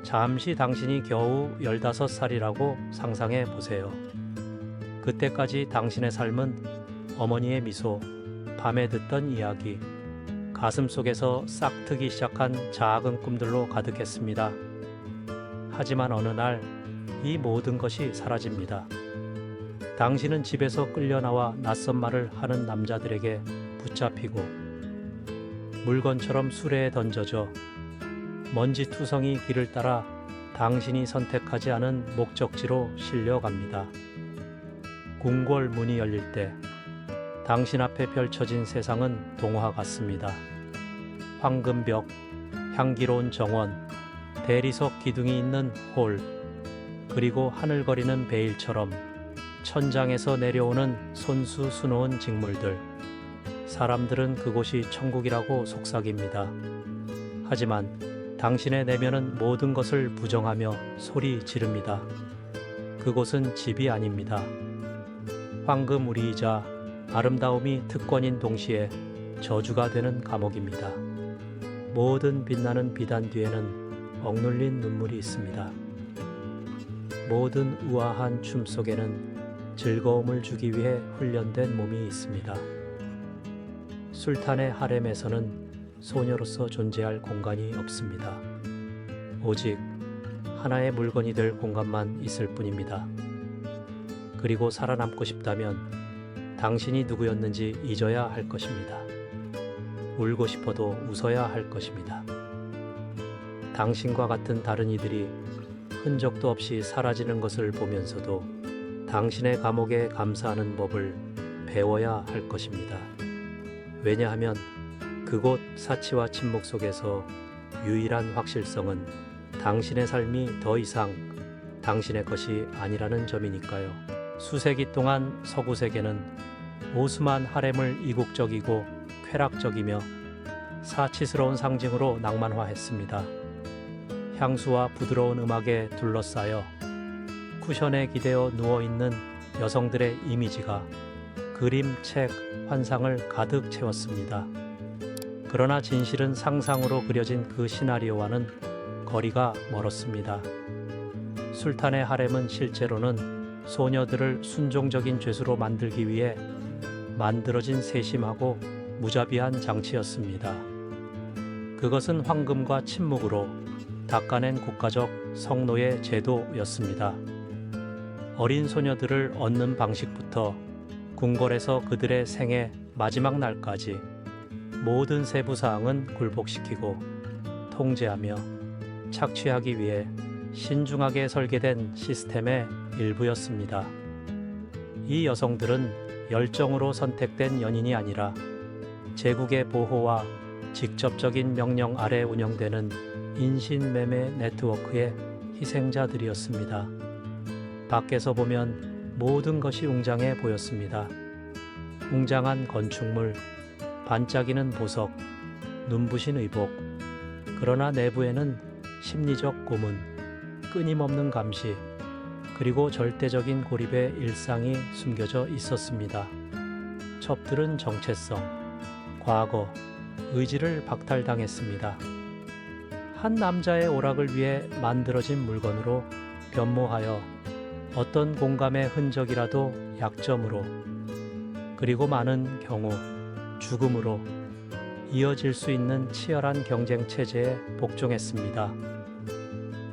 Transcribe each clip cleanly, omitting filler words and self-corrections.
잠시 당신이 겨우 15살이라고 상상해 보세요. 그때까지 당신의 삶은 어머니의 미소, 밤에 듣던 이야기, 가슴 속에서 싹트기 시작한 작은 꿈들로 가득했습니다. 하지만 어느 날 이 모든 것이 사라집니다. 당신은 집에서 끌려나와 낯선 말을 하는 남자들에게 붙잡히고 물건처럼 수레에 던져져 먼지투성이 길을 따라 당신이 선택하지 않은 목적지로 실려갑니다. 궁궐 문이 열릴 때 당신 앞에 펼쳐진 세상은 동화 같습니다. 황금벽, 향기로운 정원, 대리석 기둥이 있는 홀, 그리고 하늘거리는 베일처럼 천장에서 내려오는 손수 수놓은 직물들. 사람들은 그곳이 천국이라고 속삭입니다. 하지만 당신의 내면은 모든 것을 부정하며 소리 지릅니다. 그곳은 집이 아닙니다. 황금우리이자 아름다움이 특권인 동시에 저주가 되는 감옥입니다. 모든 빛나는 비단 뒤에는 억눌린 눈물이 있습니다. 모든 우아한 춤 속에는 즐거움을 주기 위해 훈련된 몸이 있습니다. 술탄의 하렘에서는 소녀로서 존재할 공간이 없습니다. 오직 하나의 물건이 될 공간만 있을 뿐입니다. 그리고 살아남고 싶다면 당신이 누구였는지 잊어야 할 것입니다. 울고 싶어도 웃어야 할 것입니다. 당신과 같은 다른 이들이 흔적도 없이 사라지는 것을 보면서도 당신의 감옥에 감사하는 법을 배워야 할 것입니다. 왜냐하면 그곳 사치와 침묵 속에서 유일한 확실성은 당신의 삶이 더 이상 당신의 것이 아니라는 점이니까요. 수세기 동안 서구 세계는 오스만 하렘을 이국적이고 쾌락적이며 사치스러운 상징으로 낭만화했습니다. 향수와 부드러운 음악에 둘러싸여 쿠션에 기대어 누워있는 여성들의 이미지가 그림, 책, 환상을 가득 채웠습니다. 그러나 진실은 상상으로 그려진 그 시나리오와는 거리가 멀었습니다. 술탄의 하렘은 실제로는 소녀들을 순종적인 죄수로 만들기 위해 만들어진 세심하고 무자비한 장치였습니다. 그것은 황금과 침묵으로 닦아낸 국가적 성노예 제도였습니다. 어린 소녀들을 얻는 방식부터 궁궐에서 그들의 생애 마지막 날까지 모든 세부 사항은 굴복시키고 통제하며 착취하기 위해 신중하게 설계된 시스템의 일부였습니다. 이 여성들은 열정으로 선택된 연인이 아니라 제국의 보호와 직접적인 명령 아래 운영되는 인신매매 네트워크의 희생자들이었습니다. 밖에서 보면 모든 것이 웅장해 보였습니다. 웅장한 건축물, 반짝이는 보석, 눈부신 의복. 그러나 내부에는 심리적 고문, 끊임없는 감시, 그리고 절대적인 고립의 일상이 숨겨져 있었습니다. 첩들은 정체성, 과거, 의지를 박탈당했습니다. 한 남자의 오락을 위해 만들어진 물건으로 변모하여 어떤 공감의 흔적이라도 약점으로, 그리고 많은 경우 죽음으로 이어질 수 있는 치열한 경쟁 체제에 복종했습니다.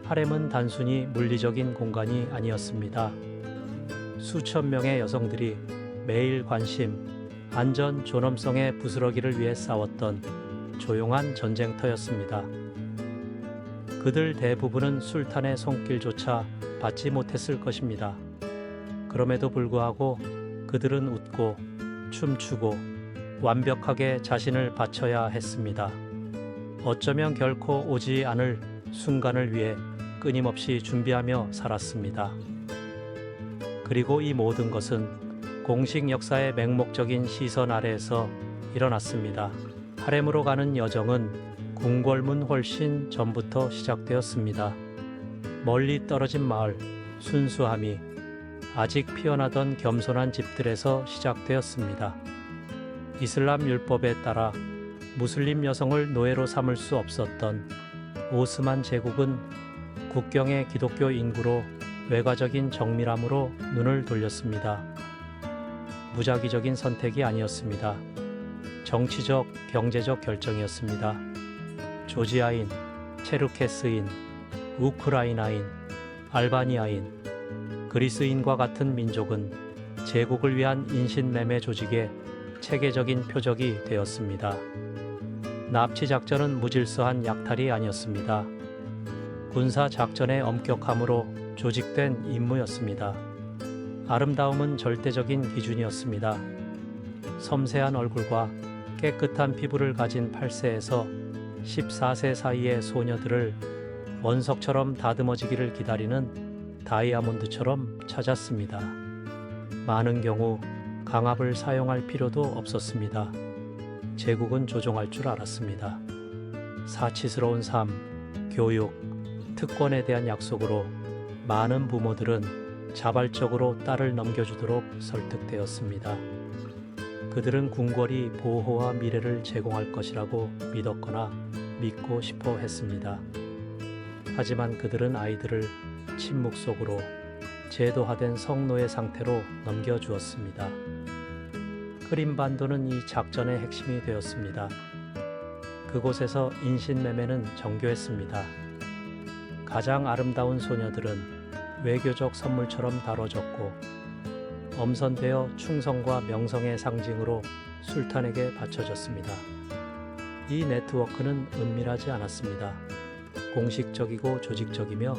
하렘은 단순히 물리적인 공간이 아니었습니다. 수천 명의 여성들이 매일 관심, 안전, 존엄성의 부스러기를 위해 싸웠던 조용한 전쟁터였습니다. 그들 대부분은 술탄의 손길조차 받지 못했을 것입니다. 그럼에도 불구하고 그들은 웃고 춤추고 완벽하게 자신을 바쳐야 했습니다. 어쩌면 결코 오지 않을 순간을 위해 끊임없이 준비하며 살았습니다. 그리고 이 모든 것은 공식 역사의 맹목적인 시선 아래에서 일어났습니다. 하렘으로 가는 여정은 궁궐문 훨씬 전부터 시작되었습니다. 멀리 떨어진 마을, 순수함이 아직 피어나던 겸손한 집들에서 시작되었습니다. 이슬람 율법에 따라 무슬림 여성을 노예로 삼을 수 없었던 오스만 제국은 국경의 기독교 인구로 외과적인 정밀함으로 눈을 돌렸습니다. 무작위적인 선택이 아니었습니다. 정치적, 경제적 결정이었습니다. 조지아인, 체르케스인, 우크라이나인, 알바니아인, 그리스인과 같은 민족은 제국을 위한 인신매매 조직의 체계적인 표적이 되었습니다. 납치 작전은 무질서한 약탈이 아니었습니다. 군사 작전의 엄격함으로 조직된 임무였습니다. 아름다움은 절대적인 기준이었습니다. 섬세한 얼굴과 깨끗한 피부를 가진 8세에서 14세 사이의 소녀들을 원석처럼 다듬어지기를 기다리는 다이아몬드처럼 찾았습니다. 많은 경우 강압을 사용할 필요도 없었습니다. 제국은 조종할 줄 알았습니다. 사치스러운 삶, 교육, 특권에 대한 약속으로 많은 부모들은 자발적으로 딸을 넘겨주도록 설득되었습니다. 그들은 궁궐이 보호와 미래를 제공할 것이라고 믿었거나 믿고 싶어 했습니다. 하지만 그들은 아이들을 침묵 속으로 제도화된 성노예 상태로 넘겨주었습니다. 크림반도는 이 작전의 핵심이 되었습니다. 그곳에서 인신매매는 정교했습니다. 가장 아름다운 소녀들은 외교적 선물처럼 다뤄졌고 엄선되어 충성과 명성의 상징으로 술탄에게 바쳐졌습니다. 이 네트워크는 은밀하지 않았습니다. 공식적이고 조직적이며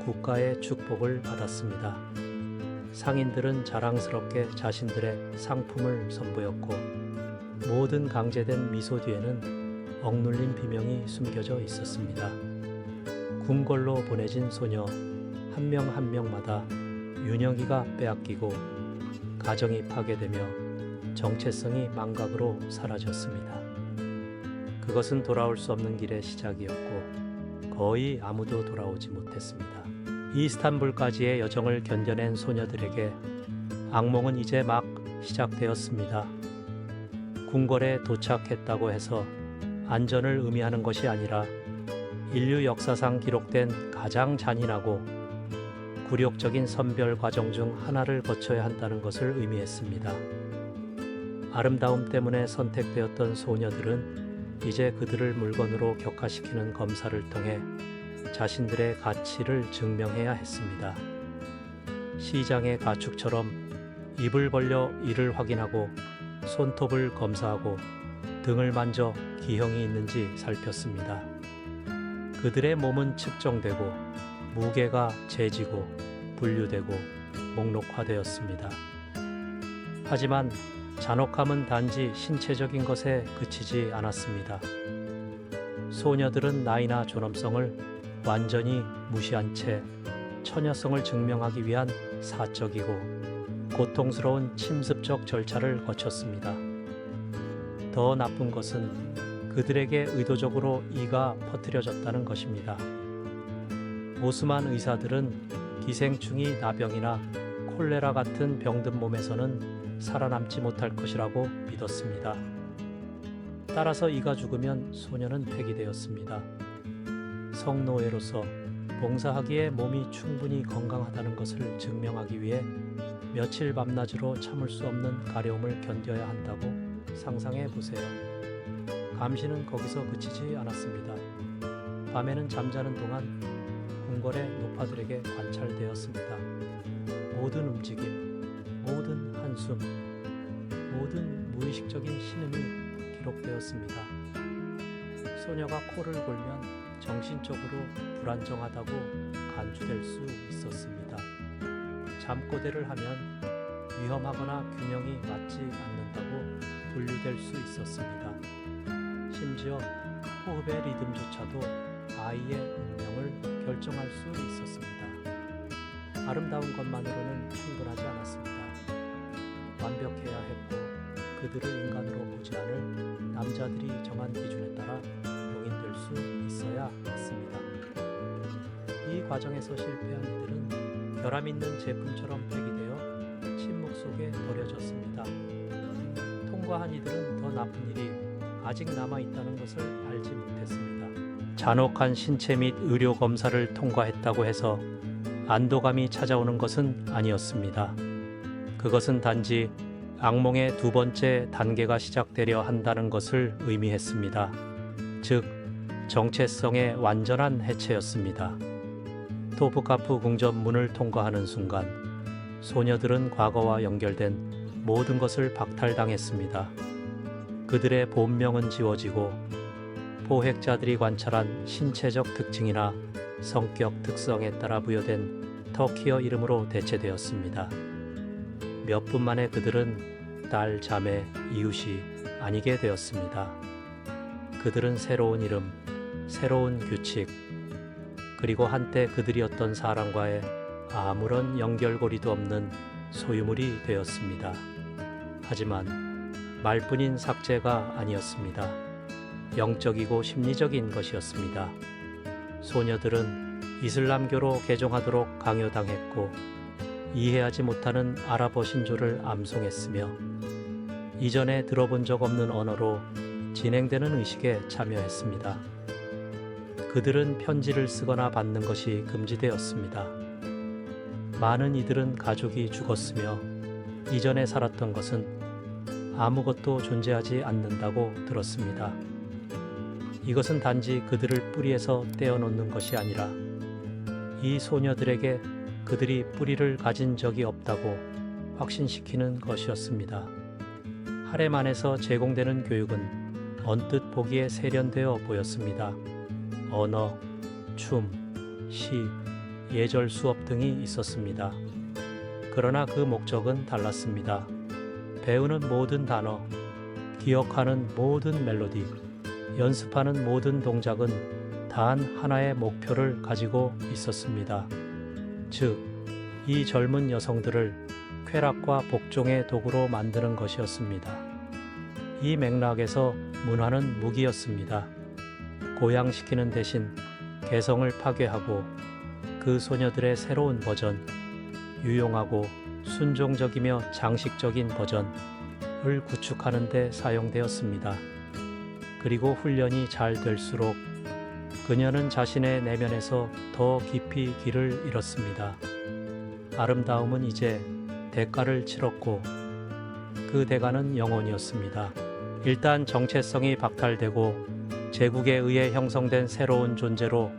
국가의 축복을 받았습니다. 상인들은 자랑스럽게 자신들의 상품을 선보였고 모든 강제된 미소 뒤에는 억눌린 비명이 숨겨져 있었습니다. 궁궐로 보내진 소녀 한 명 한 명마다 윤영이가 빼앗기고 가정이 파괴되며 정체성이 망각으로 사라졌습니다. 그것은 돌아올 수 없는 길의 시작이었고 거의 아무도 돌아오지 못했습니다. 이스탄불까지의 여정을 견뎌낸 소녀들에게 악몽은 이제 막 시작되었습니다. 궁궐에 도착했다고 해서 안전을 의미하는 것이 아니라 인류 역사상 기록된 가장 잔인하고 굴욕적인 선별 과정 중 하나를 거쳐야 한다는 것을 의미했습니다. 아름다움 때문에 선택되었던 소녀들은 이제 그들을 물건으로 격화시키는 검사를 통해 자신들의 가치를 증명해야 했습니다. 시장의 가축처럼 입을 벌려 이를 확인하고 손톱을 검사하고 등을 만져 기형이 있는지 살폈습니다. 그들의 몸은 측정되고 무게가 재지고 분류되고 목록화되었습니다. 하지만 잔혹함은 단지 신체적인 것에 그치지 않았습니다. 소녀들은 나이나 존엄성을 완전히 무시한 채 처녀성을 증명하기 위한 사적이고 고통스러운 침습적 절차를 거쳤습니다. 더 나쁜 것은 그들에게 의도적으로 이가 퍼뜨려졌다는 것입니다. 오스만 의사들은 기생충이 나병이나 콜레라 같은 병든 몸에서는 살아남지 못할 것이라고 믿었습니다. 따라서 이가 죽으면 소녀는 폐기되었습니다. 성노예로서 봉사하기에 몸이 충분히 건강하다는 것을 증명하기 위해 며칠 밤낮으로 참을 수 없는 가려움을 견뎌야 한다고 상상해 보세요. 감시는 거기서 그치지 않았습니다. 밤에는 잠자는 동안 궁궐의 노파들에게 관찰되었습니다. 모든 움직임, 모든 한숨, 모든 무의식적인 신음이 기록되었습니다. 소녀가 코를 골면 정신적으로 불안정하다고 간주될 수 있었습니다. 잠꼬대를 하면 위험하거나 균형이 맞지 않는다고 분류될 수 있었습니다. 심지어 호흡의 리듬조차도 아이의 운명을 결정할 수 있었습니다. 아름다운 것만으로는 충분하지 않았습니다. 완벽해야 했고 그들을 인간으로 보지 않을 남자들이 정한 기준에 따라 용인될 수 있어야 했습니다. 이 과정에서 실패한 이들은 결함 있는 제품처럼 폐기되어 침묵 속에 버려졌습니다. 통과한 이들은 더 나쁜 일이 아직 남아있다는 것을 알지 못했습니다. 잔혹한 신체 및 의료 검사를 통과했다고 해서 안도감이 찾아오는 것은 아니었습니다. 그것은 단지 악몽의 두 번째 단계가 시작되려 한다는 것을 의미했습니다. 즉, 정체성의 완전한 해체였습니다. 토프카프 궁전 문을 통과하는 순간 소녀들은 과거와 연결된 모든 것을 박탈당했습니다. 그들의 본명은 지워지고 포획자들이 관찰한 신체적 특징이나 성격 특성에 따라 부여된 터키어 이름으로 대체되었습니다. 몇 분 만에 그들은 딸, 자매, 이웃이 아니게 되었습니다. 그들은 새로운 이름, 새로운 규칙, 그리고 한때 그들이었던 사람과의 아무런 연결고리도 없는 소유물이 되었습니다. 하지만 말뿐인 삭제가 아니었습니다. 영적이고 심리적인 것이었습니다. 소녀들은 이슬람교로 개종하도록 강요당했고 이해하지 못하는 아랍어 신조를 암송했으며 이전에 들어본 적 없는 언어로 진행되는 의식에 참여했습니다. 그들은 편지를 쓰거나 받는 것이 금지되었습니다. 많은 이들은 가족이 죽었으며 이전에 살았던 것은 아무것도 존재하지 않는다고 들었습니다. 이것은 단지 그들을 뿌리에서 떼어놓는 것이 아니라 이 소녀들에게 그들이 뿌리를 가진 적이 없다고 확신시키는 것이었습니다. 하렘 안에서 제공되는 교육은 언뜻 보기에 세련되어 보였습니다. 언어, 춤, 시, 예절 수업 등이 있었습니다. 그러나 그 목적은 달랐습니다. 배우는 모든 단어, 기억하는 모든 멜로디, 연습하는 모든 동작은 단 하나의 목표를 가지고 있었습니다. 즉, 이 젊은 여성들을 쾌락과 복종의 도구로 만드는 것이었습니다. 이 맥락에서 문화는 무기였습니다. 고양시키는 대신 개성을 파괴하고 그 소녀들의 새로운 버전, 유용하고 순종적이며 장식적인 버전을 구축하는 데 사용되었습니다. 그리고 훈련이 잘 될수록 그녀는 자신의 내면에서 더 깊이 길을 잃었습니다. 아름다움은 이제 대가를 치렀고 그 대가는 영혼이었습니다. 일단 정체성이 박탈되고 제국에 의해 형성된 새로운 존재로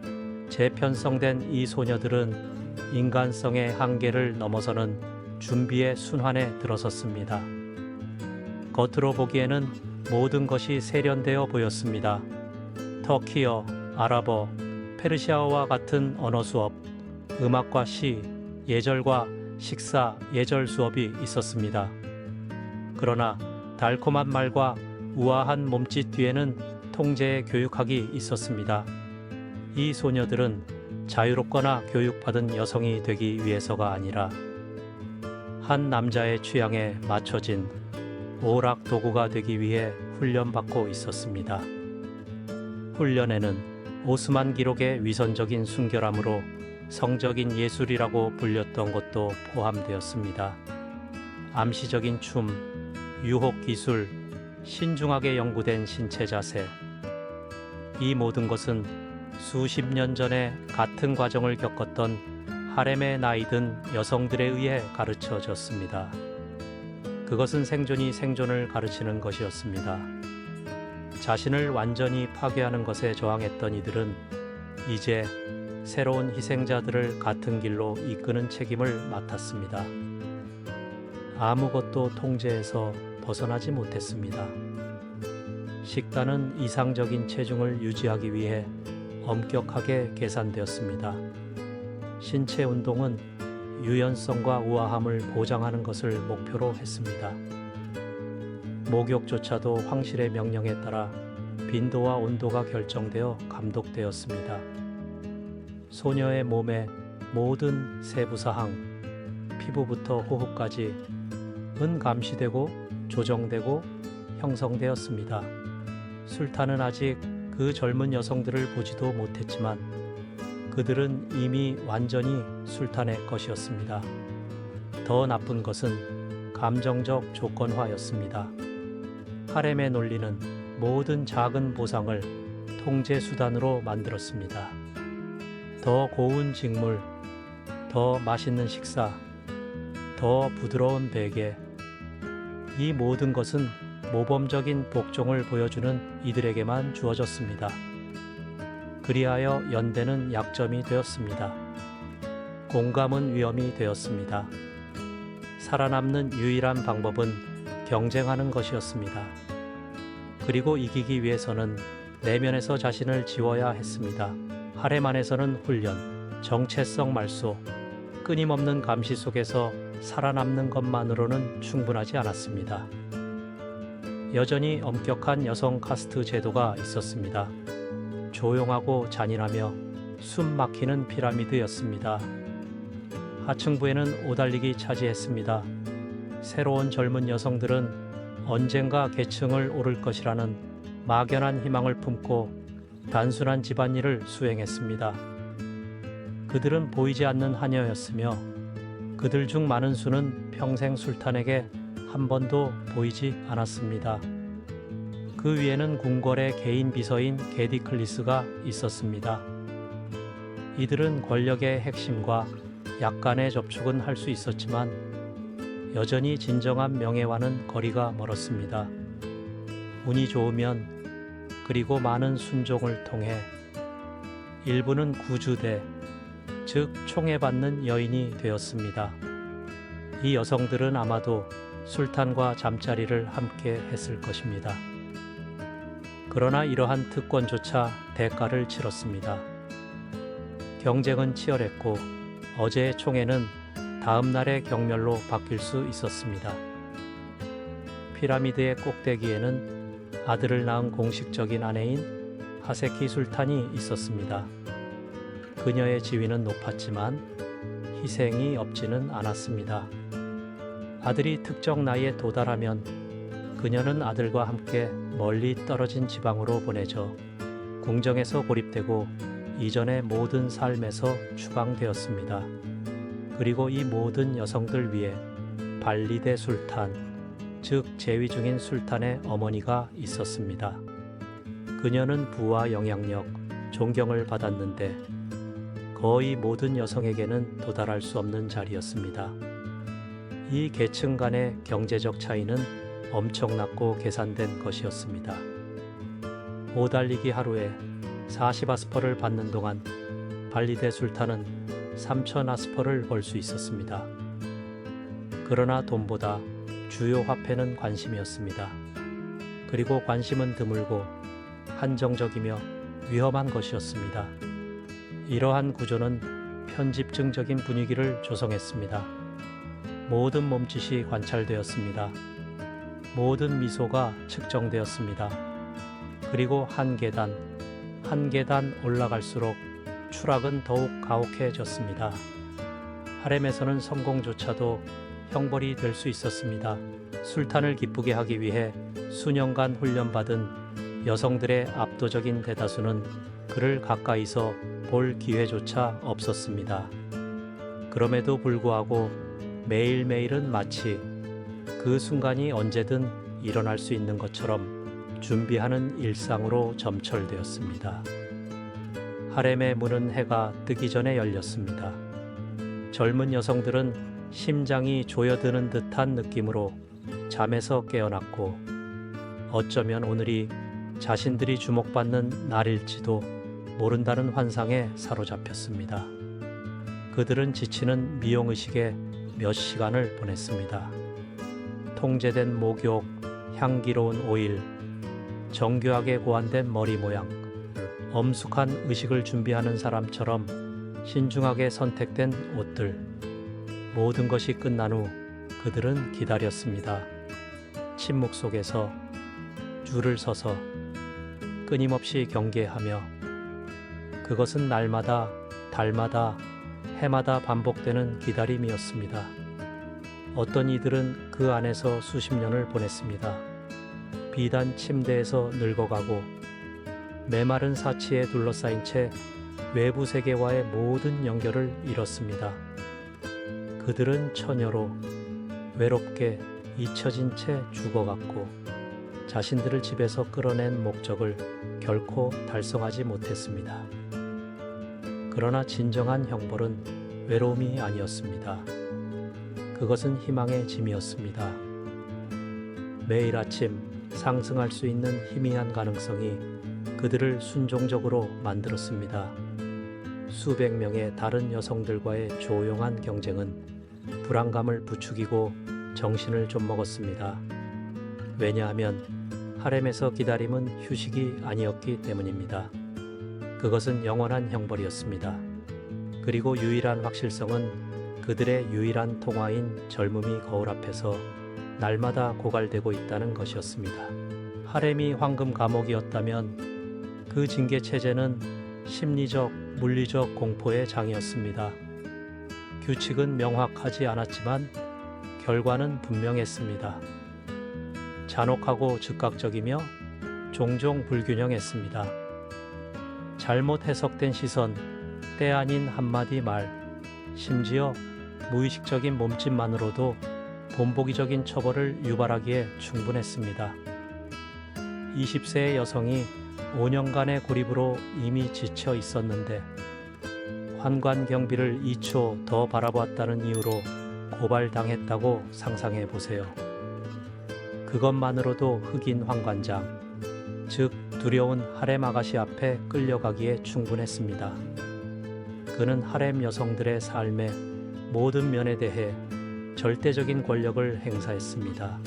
재편성된 이 소녀들은 인간성의 한계를 넘어서는 준비의 순환에 들어섰습니다. 겉으로 보기에는 모든 것이 세련되어 보였습니다. 터키어, 아랍어, 페르시아어와 같은 언어 수업, 음악과 시, 예절과 식사, 예절 수업이 있었습니다. 그러나 달콤한 말과 우아한 몸짓 뒤에는 통제의 교육학이 있었습니다. 이 소녀들은 자유롭거나 교육받은 여성이 되기 위해서가 아니라 한 남자의 취향에 맞춰진 오락 도구가 되기 위해 훈련받고 있었습니다. 훈련에는 오스만 기록의 위선적인 순결함으로 성적인 예술이라고 불렸던 것도 포함되었습니다. 암시적인 춤, 유혹 기술, 신중하게 연구된 신체 자세. 이 모든 것은 수십 년 전에 같은 과정을 겪었던 하렘의 나이든 여성들에 의해 가르쳐졌습니다. 그것은 생존이 생존을 가르치는 것이었습니다. 자신을 완전히 파괴하는 것에 저항했던 이들은 이제 새로운 희생자들을 같은 길로 이끄는 책임을 맡았습니다. 아무것도 통제에서 벗어나지 못했습니다. 식단은 이상적인 체중을 유지하기 위해 엄격하게 계산되었습니다. 신체 운동은 유연성과 우아함을 보장하는 것을 목표로 했습니다. 목욕조차도 황실의 명령에 따라 빈도와 온도가 결정되어 감독되었습니다. 소녀의 몸의 모든 세부사항, 피부부터 호흡까지 감시되고 조정되고 형성되었습니다. 술탄은 아직 그 젊은 여성들을 보지도 못했지만 그들은 이미 완전히 술탄의 것이었습니다. 더 나쁜 것은 감정적 조건화였습니다. 하렘의 논리는 모든 작은 보상을 통제 수단으로 만들었습니다. 더 고운 직물, 더 맛있는 식사, 더 부드러운 베개. 이 모든 것은 모범적인 복종을 보여주는 이들에게만 주어졌습니다. 그리하여 연대는 약점이 되었습니다. 공감은 위험이 되었습니다. 살아남는 유일한 방법은 경쟁하는 것이었습니다. 그리고 이기기 위해서는 내면에서 자신을 지워야 했습니다. 하렘 안에서는 훈련, 정체성 말소, 끊임없는 감시 속에서 살아남는 것만으로는 충분하지 않았습니다. 여전히 엄격한 여성 카스트 제도가 있었습니다. 조용하고 잔인하며 숨 막히는 피라미드였습니다. 하층부에는 오달릭이 차지했습니다. 새로운 젊은 여성들은 언젠가 계층을 오를 것이라는 막연한 희망을 품고 단순한 집안일을 수행했습니다. 그들은 보이지 않는 하녀였으며 그들 중 많은 수는 평생 술탄에게 한 번도 보이지 않았습니다. 그 위에는 궁궐의 개인 비서인 게디클리스가 있었습니다. 이들은 권력의 핵심과 약간의 접촉은 할 수 있었지만 여전히 진정한 명예와는 거리가 멀었습니다. 운이 좋으면 그리고 많은 순종을 통해 일부는 구주대, 즉 총애받는 여인이 되었습니다. 이 여성들은 아마도 술탄과 잠자리를 함께 했을 것입니다. 그러나 이러한 특권조차 대가를 치렀습니다. 경쟁은 치열했고 어제의 총애는 다음 날의 경멸로 바뀔 수 있었습니다. 피라미드의 꼭대기에는 아들을 낳은 공식적인 아내인 하세키 술탄이 있었습니다. 그녀의 지위는 높았지만 희생이 없지는 않았습니다. 아들이 특정 나이에 도달하면 그녀는 아들과 함께 멀리 떨어진 지방으로 보내져 궁정에서 고립되고 이전의 모든 삶에서 추방되었습니다. 그리고 이 모든 여성들 위에 발리데 술탄, 즉 재위 중인 술탄의 어머니가 있었습니다. 그녀는 부와 영향력, 존경을 받았는데 거의 모든 여성에게는 도달할 수 없는 자리였습니다. 이 계층 간의 경제적 차이는 엄청났고 계산된 것이었습니다. 오달리기 하루에 40아스퍼를 받는 동안 발리데 술탄은 3,000아스퍼를 벌 수 있었습니다. 그러나 돈보다 주요 화폐는 관심이었습니다. 그리고 관심은 드물고 한정적이며 위험한 것이었습니다. 이러한 구조는 편집증적인 분위기를 조성했습니다. 모든 몸짓이 관찰되었습니다. 모든 미소가 측정되었습니다. 그리고 한 계단, 한 계단 올라갈수록 추락은 더욱 가혹해졌습니다. 하렘에서는 성공조차도 형벌이 될 수 있었습니다. 술탄을 기쁘게 하기 위해 수년간 훈련받은 여성들의 압도적인 대다수는 그를 가까이서 볼 기회조차 없었습니다. 그럼에도 불구하고 매일매일은 마치 그 순간이 언제든 일어날 수 있는 것처럼 준비하는 일상으로 점철되었습니다. 하렘의 문은 해가 뜨기 전에 열렸습니다. 젊은 여성들은 심장이 조여드는 듯한 느낌으로 잠에서 깨어났고 어쩌면 오늘이 자신들이 주목받는 날일지도 모른다는 환상에 사로잡혔습니다. 그들은 지치는 미용의식에 몇 시간을 보냈습니다. 통제된 목욕, 향기로운 오일, 정교하게 고안된 머리 모양, 엄숙한 의식을 준비하는 사람처럼 신중하게 선택된 옷들, 모든 것이 끝난 후 그들은 기다렸습니다. 침묵 속에서 줄을 서서 끊임없이 경계하며 그것은 날마다, 달마다, 해마다 반복되는 기다림이었습니다. 어떤 이들은 그 안에서 수십 년을 보냈습니다. 비단 침대에서 늙어가고 메마른 사치에 둘러싸인 채 외부 세계와의 모든 연결을 잃었습니다. 그들은 처녀로 외롭게 잊혀진 채 죽어갔고 자신들을 집에서 끌어낸 목적을 결코 달성하지 못했습니다. 그러나 진정한 형벌은 외로움이 아니었습니다. 그것은 희망의 짐이었습니다. 매일 아침 상승할 수 있는 희미한 가능성이 그들을 순종적으로 만들었습니다. 수백 명의 다른 여성들과의 조용한 경쟁은 불안감을 부추기고 정신을 좀 먹었습니다. 왜냐하면 하렘에서 기다림은 휴식이 아니었기 때문입니다. 그것은 영원한 형벌이었습니다. 그리고 유일한 확실성은 그들의 유일한 통화인 젊음이 거울 앞에서 날마다 고갈되고 있다는 것이었습니다. 하렘이 황금 감옥이었다면 그 징계 체제는 심리적, 물리적 공포의 장이었습니다. 규칙은 명확하지 않았지만 결과는 분명했습니다. 잔혹하고 즉각적이며 종종 불균형했습니다. 잘못 해석된 시선, 때 아닌 한마디 말, 심지어 무의식적인 몸짓만으로도 본보기적인 처벌을 유발하기에 충분했습니다. 20세의 여성이 5년간의 고립으로 이미 지쳐 있었는데 환관 경비를 2초 더 바라보았다는 이유로 고발당했다고 상상해 보세요. 그것만으로도 흑인 환관장, 즉 두려운 하렘 아가씨 앞에 끌려가기에 충분했습니다. 그는 하렘 여성들의 삶의 모든 면에 대해 절대적인 권력을 행사했습니다.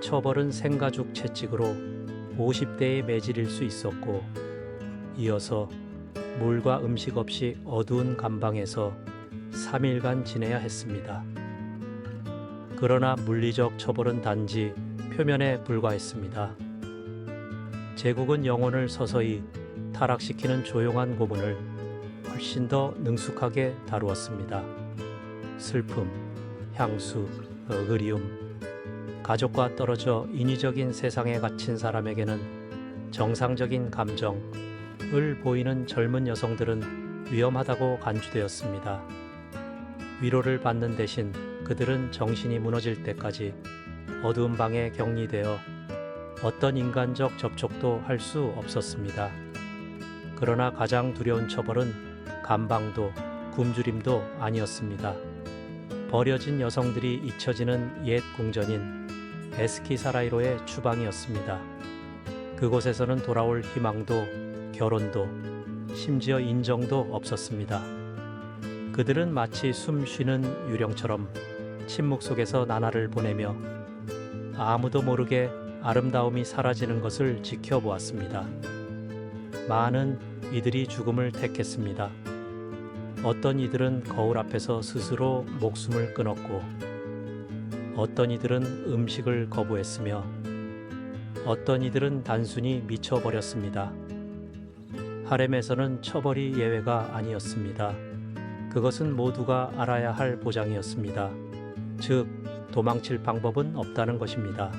처벌은 생가죽 채찍으로 50대의 매질일 수 있었고, 이어서 물과 음식 없이 어두운 감방에서 3일간 지내야 했습니다. 그러나 물리적 처벌은 단지 표면에 불과했습니다. 제국은 영혼을 서서히 타락시키는 조용한 고문을 훨씬 더 능숙하게 다루었습니다. 슬픔, 향수, 그리움, 가족과 떨어져 인위적인 세상에 갇힌 사람에게는 정상적인 감정을 보이는 젊은 여성들은 위험하다고 간주되었습니다. 위로를 받는 대신 그들은 정신이 무너질 때까지 어두운 방에 격리되어 어떤 인간적 접촉도 할 수 없었습니다. 그러나 가장 두려운 처벌은 감방도 굶주림도 아니었습니다. 버려진 여성들이 잊혀지는 옛 궁전인 에스키사라이로의 추방이었습니다. 그곳에서는 돌아올 희망도 결혼도 심지어 인정도 없었습니다. 그들은 마치 숨 쉬는 유령처럼 침묵 속에서 나날을 보내며 아무도 모르게 아름다움이 사라지는 것을 지켜보았습니다. 많은 이들이 죽음을 택했습니다. 어떤 이들은 거울 앞에서 스스로 목숨을 끊었고, 어떤 이들은 음식을 거부했으며, 어떤 이들은 단순히 미쳐버렸습니다. 하렘에서는 처벌이 예외가 아니었습니다. 그것은 모두가 알아야 할 보장이었습니다. 즉, 도망칠 방법은 없다는 것입니다.